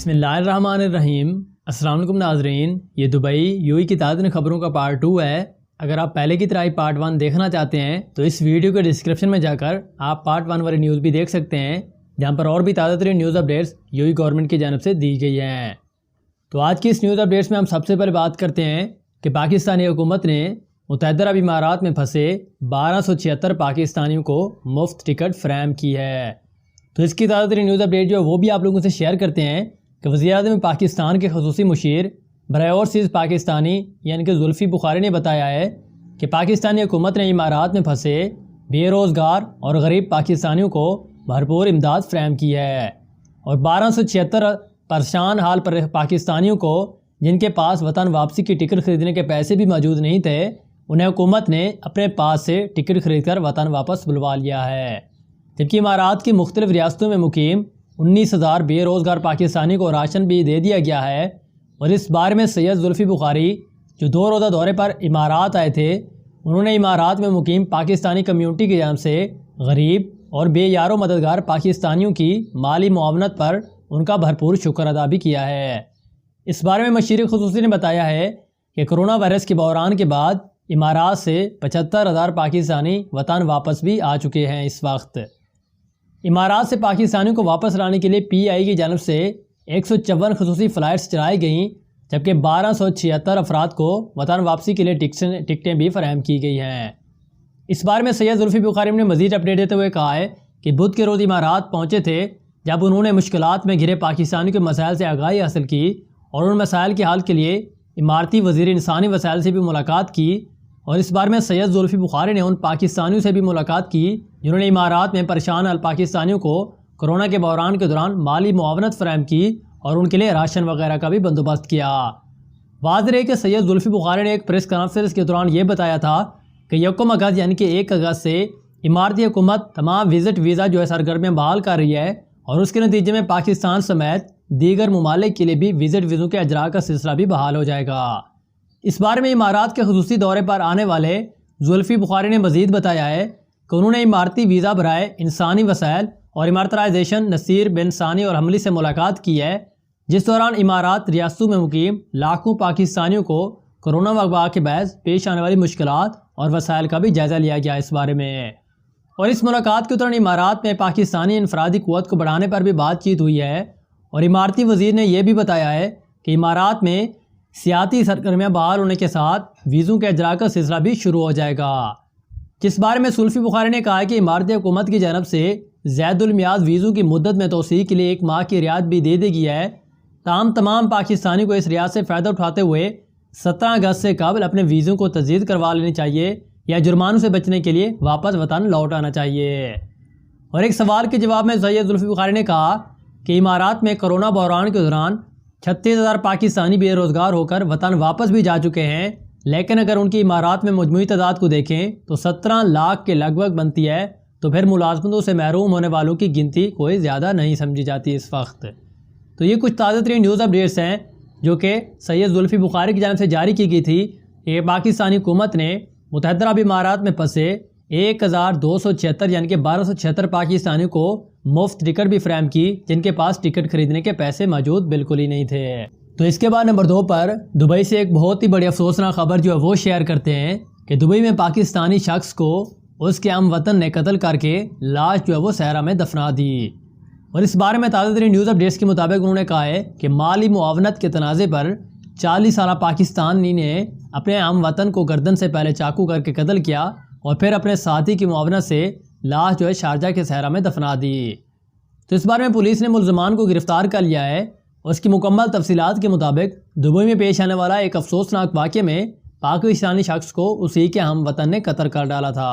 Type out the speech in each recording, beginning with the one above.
بسم اللہ الرحمن الرحیم۔ السلام علیکم ناظرین، یہ دبئی یو ای کی تازہ خبروں کا پارٹ 2 ہے۔ اگر آپ پہلے کی طرح ہی پارٹ 1 دیکھنا چاہتے ہیں تو اس ویڈیو کے ڈسکرپشن میں جا کر آپ پارٹ 1 والی نیوز بھی دیکھ سکتے ہیں، جہاں پر اور بھی تازہ ترین news updates U E government کی جانب سے دی گئی ہیں۔ تو آج کی اس نیوز اپڈیٹس میں ہم سب سے پہلے بات کرتے ہیں کہ پاکستانی حکومت نے متحدہ عرب امارات میں پھنسے 1276 پاکستانیوں کو مفت ٹکٹ فراہم کی ہے۔ تو اس کی تازہ ترین نیوز اپڈیٹ جو ہے وہ بھی آپ لوگوں سے شیئر کرتے ہیں کہ وزیر اعظم پاکستان کے خصوصی مشیر برائے اوورسیز پاکستانی یعنی کہ زلفی بخاری نے بتایا ہے کہ پاکستانی حکومت نے امارات میں پھنسے بے روزگار اور غریب پاکستانیوں کو بھرپور امداد فراہم کی ہے، اور 1276 پریشان حال پر پاکستانیوں کو جن کے پاس وطن واپسی کی ٹکٹ خریدنے کے پیسے بھی موجود نہیں تھے، انہیں حکومت نے اپنے پاس سے ٹکٹ خرید کر وطن واپس بلوا لیا ہے۔ جبکہ امارات کی مختلف ریاستوں میں مقیم 19,000 بے روزگار پاکستانی کو راشن بھی دے دیا گیا ہے، اور اس بارے میں سید زلفی بخاری جو 2 روزہ دورے پر امارات آئے تھے، انہوں نے امارات میں مقیم پاکستانی کمیونٹی کی جانب سے غریب اور بے یار و مددگار پاکستانیوں کی مالی معاونت پر ان کا بھرپور شکر ادا بھی کیا ہے۔ اس بارے میں مشیر خصوصی نے بتایا ہے کہ کرونا وائرس کے بحران کے بعد امارات سے 75,000 پاکستانی وطن واپس بھی آ چکے ہیں۔ اس وقت امارات سے پاکستانیوں کو واپس لانے کے لیے پی آئی کی جانب سے 154 خصوصی فلائٹس چلائی گئیں، جبکہ 1276 افراد کو وطن واپسی کے لیے ٹکٹیں بھی فراہم کی گئی ہیں۔ اس بارے میں سید زلفی بخاری نے مزید اپڈیٹ دیتے ہوئے کہا ہے کہ بدھ کے روز امارات پہنچے تھے، جب انہوں نے مشکلات میں گھرے پاکستانیوں کے مسائل سے آگاہی حاصل کی اور ان مسائل کے حل کے لیے اماراتی وزیر انسانی وسائل سے بھی ملاقات کی، اور اس بارے میں سید زلفی بخاری نے ان پاکستانیوں سے بھی ملاقات کی جنہوں نے امارات میں پریشان حال پاکستانیوں کو کرونا کے بحران کے دوران مالی معاونت فراہم کی اور ان کے لیے راشن وغیرہ کا بھی بندوبست کیا۔ واضح ہے کہ سید زلفی بخاری نے ایک پریس کانفرنس کے دوران یہ بتایا تھا کہ 1 اگست یعنی کہ 1 اگست سے اماراتی حکومت تمام وزٹ ویزا جو ہے سرگرمیاں بحال کر رہی ہے، اور اس کے نتیجے میں پاکستان سمیت دیگر ممالک کے لیے بھی وزٹ ویزوں کے اجراء کا سلسلہ بھی بحال ہو جائے گا۔ اس بارے میں امارات کے خصوصی دورے پر آنے والے زلفی بخاری نے مزید بتایا ہے کہ انہوں نے اماراتی ویزا برائے انسانی وسائل اور امارتائزیشن نصیر بن ثانی اور حملی سے ملاقات کی ہے، جس دوران امارات ریاستوں میں مقیم لاکھوں پاکستانیوں کو کرونا وبا کے باعث پیش آنے والی مشکلات اور وسائل کا بھی جائزہ لیا گیا اس بارے میں۔ اور اس ملاقات کے دوران امارات میں پاکستانی انفرادی قوت کو بڑھانے پر بھی بات چیت ہوئی ہے، اور اماراتی وزیر نے یہ بھی بتایا ہے کہ امارات میں سیاحتی سرگرمیاں بحال ہونے کے ساتھ ویزوں کے اجراء کا سلسلہ بھی شروع ہو جائے گا۔ جس بارے میں زلفی بخاری نے کہا ہے کہ اماراتی حکومت کی جانب سے زید المیعاد ویزوں کی مدت میں توسیع کے لیے 1 ماہ کی رعایت بھی دے دی گئی ہے، تاہم تمام پاکستانی کو اس رعایت سے فائدہ اٹھاتے ہوئے 17 اگست سے قبل اپنے ویزوں کو تجدید کروا لینی چاہیے یا جرمانوں سے بچنے کے لیے واپس وطن لوٹ آنا چاہیے۔ اور ایک سوال کے جواب میں سید زلفی بخاری نے کہا کہ امارات میں کرونا بحران کے دوران 36,000 پاکستانی بے روزگار ہو کر وطن واپس بھی جا چکے ہیں، لیکن اگر ان کی امارات میں مجموعی تعداد کو دیکھیں تو 17 لاکھ کے لگ بھگ بنتی ہے، تو پھر ملازمتوں سے محروم ہونے والوں کی گنتی کوئی زیادہ نہیں سمجھی جاتی اس وقت۔ تو یہ کچھ تازہ ترین نیوز اپڈیٹس ہیں جو کہ سید زلفی بخاری کی جانب سے جاری کی گئی تھی کہ پاکستانی حکومت نے متحدہ عرب امارات میں پھنسے 1,276 یعنی کہ 1276 پاکستانیوں کو مفت ٹکٹ بھی فراہم کی، جن کے پاس ٹکٹ خریدنے کے پیسے موجود بالکل ہی نہیں تھے۔ تو اس کے بعد نمبر 2 پر دبئی سے ایک بہت ہی بڑی افسوسناک خبر جو ہے وہ شیئر کرتے ہیں کہ دبئی میں پاکستانی شخص کو اس کے ہم وطن نے قتل کر کے لاش جو ہے وہ صحرا میں دفنا دی۔ اور اس بارے میں تازہ ترین نیوز اپڈیٹس کے مطابق انہوں نے کہا ہے کہ مالی معاونت کے تنازع پر 40 سالہ پاکستانی نے اپنے ہم وطن کو گردن سے پہلے چاقو کر کے قتل کیا اور پھر اپنے ساتھی کی معاونت سے لاش جو ہے شارجہ کے صحرا میں دفنا دی۔ تو اس بارے میں پولیس نے ملزمان کو گرفتار کر لیا ہے، اور اس کی مکمل تفصیلات کے مطابق دبئی میں پیش آنے والا ایک افسوسناک واقعے میں پاکستانی شخص کو اسی کے ہم وطن نے قتل کر ڈالا تھا۔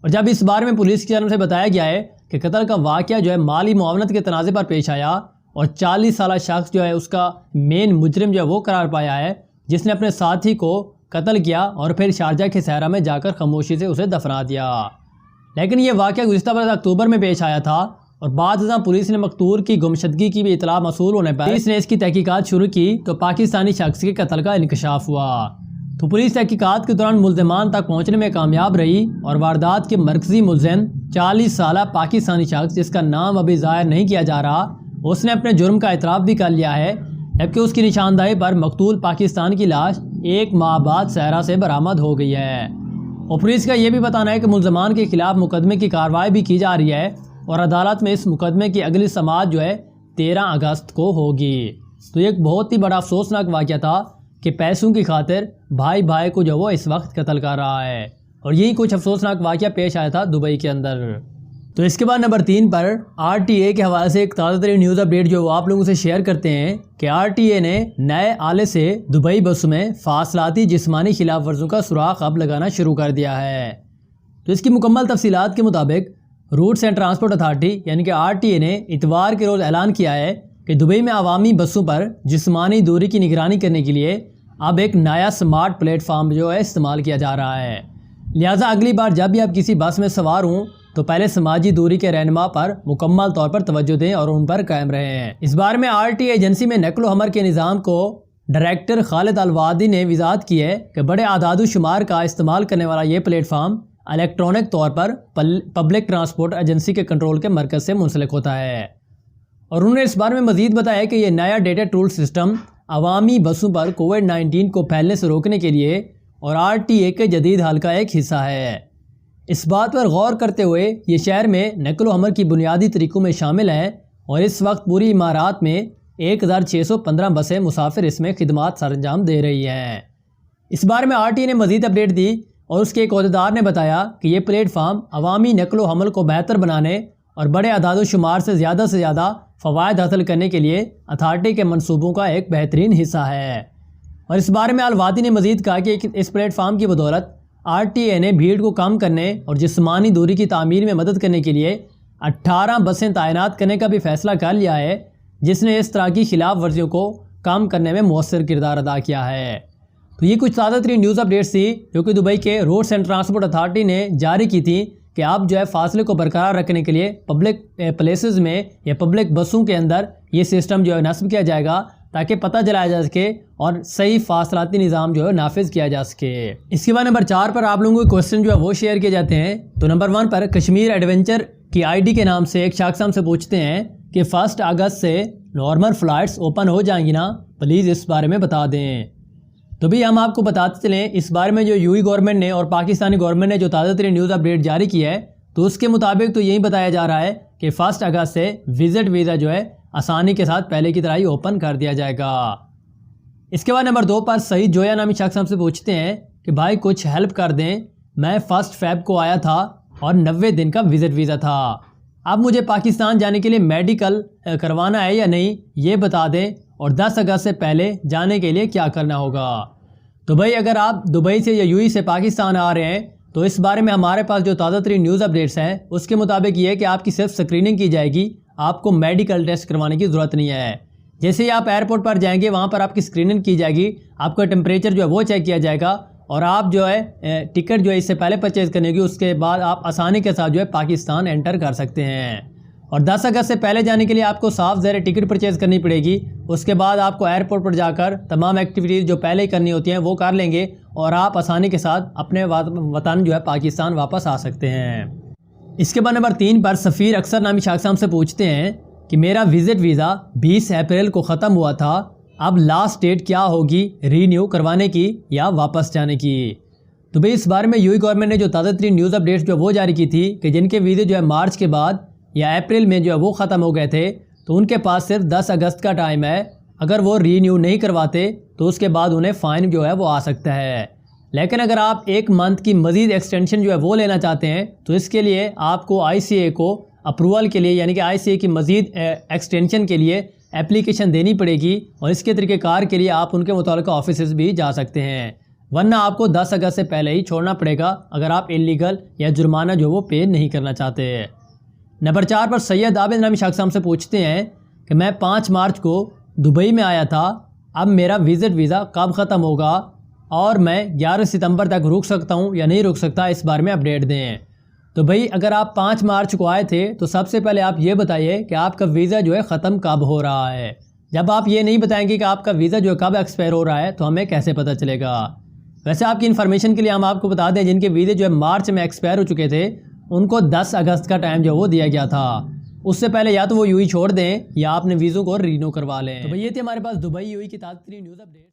اور جب اس بارے میں پولیس کی جانب سے بتایا گیا ہے کہ قتل کا واقعہ جو ہے مالی معاونت کے تنازع پر پیش آیا، اور 40 سالہ شخص جو ہے اس کا مین مجرم جو ہے وہ قرار پایا ہے، جس نے اپنے ساتھی کو قتل کیا اور پھر شارجہ کے صحرا میں جا کر خاموشی سے اسے دفنا دیا۔ لیکن یہ واقعہ گزشتہ برس اکتوبر میں پیش آیا تھا، اور بعد ازاں پولیس نے مقتول کی گمشدگی کی بھی اطلاع موصول ہونے پر پولیس نے اس کی تحقیقات شروع کی تو پاکستانی شخص کے قتل کا انکشاف ہوا۔ تو پولیس تحقیقات کے دوران ملزمان تک پہنچنے میں کامیاب رہی، اور واردات کے مرکزی ملزم 40 سالہ پاکستانی شخص جس کا نام ابھی ظاہر نہیں کیا جا رہا، اس نے اپنے جرم کا اعتراف بھی کر لیا ہے، جبکہ اس کی نشاندہی پر مقتول پاکستان کی لاش 1 ماہ بعد صحرا سے برآمد ہو گئی ہے۔ اور پولیس کا یہ بھی بتانا ہے کہ ملزمان کے خلاف مقدمے کی کارروائی بھی کی جا رہی ہے اور عدالت میں اس مقدمے کی اگلی سماعت 13 اگست کو ہوگی۔ تو یہ ایک بہت ہی بڑا افسوسناک واقعہ تھا کہ پیسوں کی خاطر بھائی کو وہ اس وقت قتل کر رہا ہے، اور یہی کچھ افسوسناک واقعہ پیش آیا تھا دبئی کے اندر۔ تو اس کے بعد نمبر 3 پر RTA کے حوالے سے ایک تازہ ترین نیوز اپڈیٹ وہ آپ لوگوں سے شیئر کرتے ہیں کہ RTA نے نئے آلے سے دبئی بسوں میں فاصلاتی جسمانی خلاف ورزیوں کا سراغ اب لگانا شروع کر دیا ہے۔ تو اس کی مکمل تفصیلات کے مطابق روٹس اینڈ ٹرانسپورٹ اتھارٹی یعنی کہ RTA نے اتوار کے روز اعلان کیا ہے کہ دبئی میں عوامی بسوں پر جسمانی دوری کی نگرانی کرنے کے لیے اب ایک نیا سمارٹ پلیٹ فارم استعمال کیا جا رہا ہے۔ لہٰذا اگلی بار جب بھی آپ کسی بس میں سوار ہوں تو پہلے سماجی دوری کے رہنما پر مکمل طور پر توجہ دیں اور ان پر قائم رہیں۔ اس بارے میں RTA ایجنسی میں نقل و حمل کے نظام کو ڈائریکٹر خالد الوادی نے وضاحت کی ہے کہ بڑے اعداد و شمار کا استعمال کرنے والا یہ پلیٹ فارم الیکٹرانک طور پر پبلک ٹرانسپورٹ ایجنسی کے کنٹرول کے مرکز سے منسلک ہوتا ہے، اور انہوں نے اس بارے میں مزید بتایا کہ یہ نیا ڈیٹا ٹول سسٹم عوامی بسوں پر کووڈ-19 کو پھیلنے سے روکنے کے لیے اور RTA کے جدید حل کا ایک حصہ ہے۔ اس بات پر غور کرتے ہوئے یہ شہر میں نقل و حمل کی بنیادی طریقوں میں شامل ہے، اور اس وقت پوری امارات میں 1615 بسیں مسافر اس میں خدمات سر انجام دے رہی ہیں۔ اس بارے میں RTA نے مزید اپڈیٹ دی اور اس کے ایک عہدیدار نے بتایا کہ یہ پلیٹ فارم عوامی نقل و حمل کو بہتر بنانے اور بڑے اعداد و شمار سے زیادہ فوائد حاصل کرنے کے لیے اتھارٹی کے منصوبوں کا ایک بہترین حصہ ہے۔ اور اس بارے میں الوادی نے مزید کہا کہ اس پلیٹ فارم کی بدولت RTA نے بھیڑ کو کم کرنے اور جسمانی دوری کی تعمیر میں مدد کرنے کے لیے 18 بسیں تعینات کرنے کا بھی فیصلہ کر لیا ہے، جس نے اس طرح کی خلاف ورزیوں کو کم کرنے میں مؤثر کردار ادا کیا ہے۔ تو یہ کچھ تازہ ترین نیوز اپڈیٹس تھی جو کہ دبئی کے روڈس اینڈ ٹرانسپورٹ اتھارٹی نے جاری کی تھی کہ آپ فاصلے کو برقرار رکھنے کے لیے پبلک پلیسز میں یا پبلک بسوں کے اندر یہ سسٹم نصب کیا جائے گا تاکہ پتہ چلایا جا سکے اور صحیح فاصلاتی نظام نافذ کیا جا سکے۔ اس کے بعد نمبر 4 پر آپ لوگوں کے کوسچن وہ شیئر کیے جاتے ہیں۔ تو نمبر 1 پر کشمیر ایڈونچر کی ID کے نام سے ایک شخص ہم سے پوچھتے ہیں کہ 1 اگست سے نارمل فلائٹس اوپن ہو جائیں گی نا، پلیز اس بارے میں بتا دیں۔ تو بھی ہم آپ کو بتاتے چلیں اس بارے میں جو UAE گورنمنٹ نے اور پاکستانی گورنمنٹ نے جو تازہ ترین نیوز اپڈیٹ جاری کی ہے تو اس کے مطابق تو یہی بتایا جا رہا ہے کہ 1 اگست سے وزٹ ویزا آسانی کے ساتھ پہلے کی طرح ہی اوپن کر دیا جائے گا۔ اس کے بعد نمبر 2 پر سعید جویا نامی شخص ہم سے پوچھتے ہیں کہ بھائی کچھ ہیلپ کر دیں، میں 1 فیب کو آیا تھا اور 90 دن کا وزٹ ویزا تھا، اب مجھے پاکستان جانے کے لیے میڈیکل کروانا ہے یا نہیں یہ بتا دیں، اور 10 اگست سے پہلے جانے کے لیے کیا کرنا ہوگا۔ تو بھائی اگر آپ دبئی سے یا UAE سے پاکستان آ رہے ہیں تو اس بارے میں ہمارے پاس جو تازہ ترین نیوز اپڈیٹس ہیں اس کے مطابق یہ ہے کہ آپ کی صرف اسکریننگ کی جائے گی، آپ کو میڈیکل ٹیسٹ کروانے کی ضرورت نہیں ہے۔ جیسے ہی آپ ایئرپورٹ پر جائیں گے وہاں پر آپ کی اسکریننگ کی جائے گی، آپ کا ٹمپریچر وہ چیک کیا جائے گا، اور آپ ٹکٹ اس سے پہلے پرچیز کرنے کی، اس کے بعد آپ آسانی کے ساتھ پاکستان انٹر کر سکتے ہیں۔ اور 10 اگست سے پہلے جانے کے لیے آپ کو صاف ظاہر ٹکٹ پرچیز کرنی پڑے گی، اس کے بعد آپ کو ایئرپورٹ پر جا کر تمام ایکٹیویٹیز جو پہلے ہی کرنی ہوتی ہیں وہ کر لیں گے، اور آپ آسانی کے ساتھ اپنے وطن پاکستان واپس آ سکتے ہیں۔ اس کے بعد نمبر 3 پر سفیر اکثر نامی شخص ہم سے پوچھتے ہیں کہ میرا وزٹ ویزا 20 اپریل کو ختم ہوا تھا، اب لاسٹ ڈیٹ کیا ہوگی رینیو کروانے کی یا واپس جانے کی۔ تو بھئی اس بارے میں UAE گورنمنٹ نے جو تازہ ترین نیوز اپڈیٹس وہ جاری کی تھی کہ جن کے ویزے مارچ کے بعد یا اپریل میں وہ ختم ہو گئے تھے تو ان کے پاس صرف 10 اگست کا ٹائم ہے، اگر وہ رینیو نہیں کرواتے تو اس کے بعد انہیں فائن وہ آ سکتا ہے۔ لیکن اگر آپ 1 منتھ کی مزید ایکسٹینشن وہ لینا چاہتے ہیں تو اس کے لیے آپ کو ICA کو اپروول کے لیے یعنی کہ ICA کی مزید ایکسٹینشن کے لیے اپلیکیشن دینی پڑے گی، اور اس کے طریقہ کار کے لیے آپ ان کے متعلقہ آفیسز بھی جا سکتے ہیں، ورنہ آپ کو 10 اگست سے پہلے ہی چھوڑنا پڑے گا اگر آپ انلیگل یا جرمانہ وہ پے نہیں کرنا چاہتے۔ نمبر 4 پر سید عابد نامی شخص ہم سے پوچھتے ہیں کہ میں 5 مارچ کو دبئی میں آیا تھا، اب میرا وزٹ ویزا کب ختم ہوگا اور میں 11 ستمبر تک رک سکتا ہوں یا نہیں رک سکتا، اس بارے میں اپڈیٹ دیں۔ تو بھئی اگر آپ 5 مارچ کو آئے تھے تو سب سے پہلے آپ یہ بتائیے کہ آپ کا ویزا ختم کب ہو رہا ہے۔ جب آپ یہ نہیں بتائیں گے کہ آپ کا ویزا کب ایکسپائر ہو رہا ہے تو ہمیں کیسے پتہ چلے گا۔ ویسے آپ کی انفارمیشن کے لیے ہم آپ کو بتا دیں جن کے ویزے مارچ میں ایکسپائر ہو چکے تھے ان کو 10 اگست کا ٹائم وہ دیا گیا تھا، اس سے پہلے یا تو وہ یو ای چھوڑ دیں یا اپنے ویزوں کو رینو کروا لیں۔ تو بھئی یہ تھی ہمارے پاس دبئی یو ای کی تازہ ترین نیوز اپڈیٹ۔